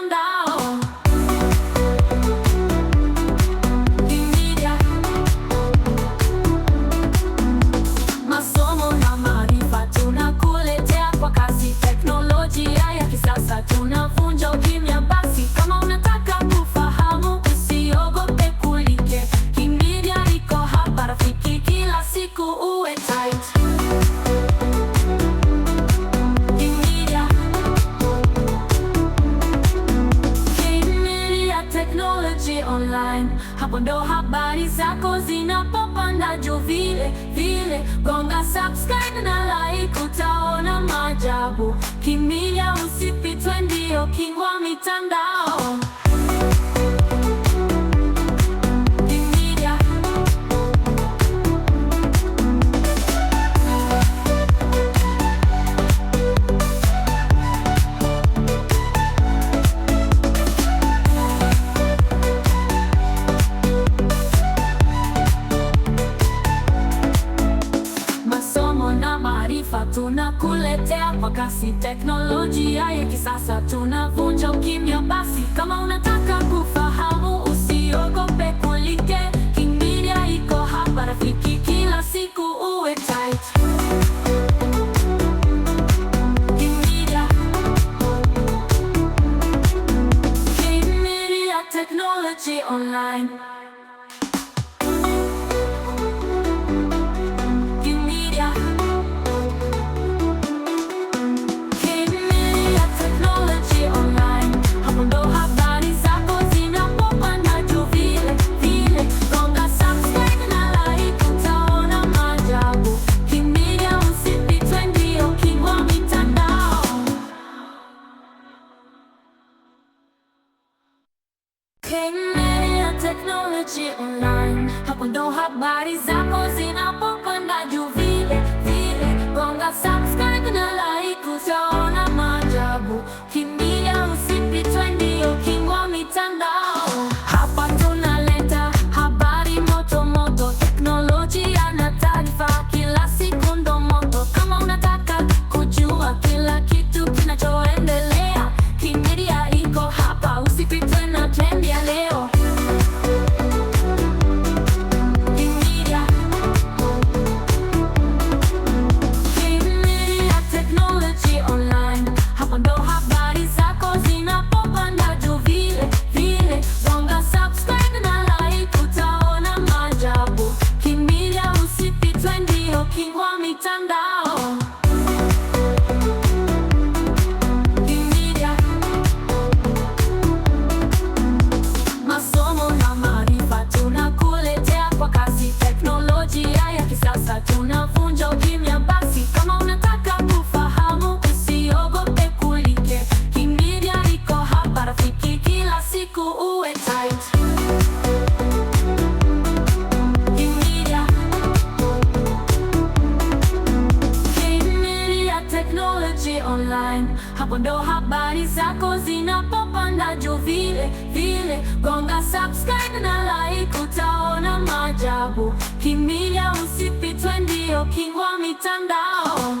mitandao. Masomo na maarifa tunakuletea kwa kasi, teknolojia ya kisasa tunavunja ukimya. Basi kama unataka kufahamu, usiogope kulike. Kimedia iko hapa rafiki, kila siku uwe tight. Kimedia technology online, hapo ndo habari zako zinapopanda juu vile vile. Gonga subscribe na like, utaona maajabu. Kimedia usipitwe, ndio king wa mitandao. Masomo na maarifa tunakuletea kwa kasi, teknolojia ya kisasa tunavunja ukimya. Basi kama unataka kufahamu, usiogope kulike. Kimedia iko hapa rafiki, kila siku uwe tight. Kimedia technology online. Kimedia technology online, hapo ndo habari zako zinapopanda juu vile vile. Gonga subscribe na like, utaona maajabu. Kimedia usipitwe, ndio king wa mitandao. Hapa tunaleta habari moto moto, teknolojia na taarifa, kila siku ndo moto. Kama unataka kujua kila kitu kinachoendelea, Kimedia iko hapa, usipitwe na trend ya leo. Kimedia technology online, hapo ndo habari zako zinapopanda juu vile vile. Gonga subscribe na like, utaona maajabu. Kimedia usipitwe, ndio king wa mitandao. Masomo na maarifa tunakuletea kwa kasi, teknolojia ya kisasa tunavunja ukimya. Basi kama unataka kufahamu, usiogope kulike. Kimedia iko hapa rafiki, kila siku uwe tight. Kimedia technology online, hapo ndo habari zako zinapopanda juu vile vile. Gonga subscribe na like, utaona maajabu. Kimedia usipitwe, ndio king wa mitandao.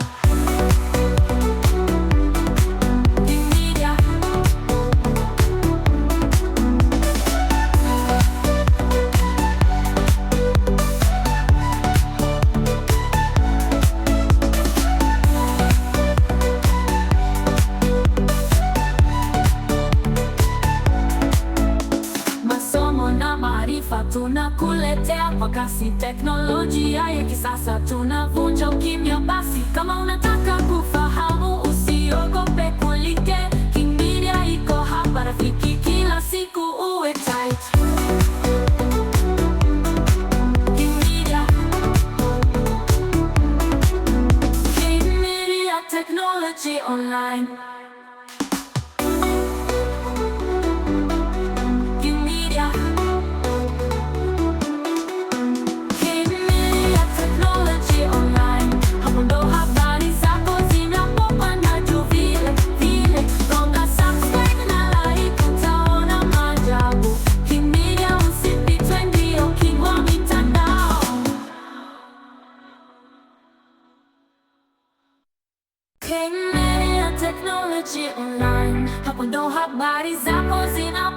Masomo na maarifa tunakuletea kwa kasi, teknolojia ya kisasa tunavunja ukimya. Basi kama unataka kufahamu, usiogope kulike. Kimedia iko hapa rafiki, kila siku uwe tight. Kimedia technology online. Kimedia technology online, hapo ndo habari zako zinapopanda juu vile vile. zako zina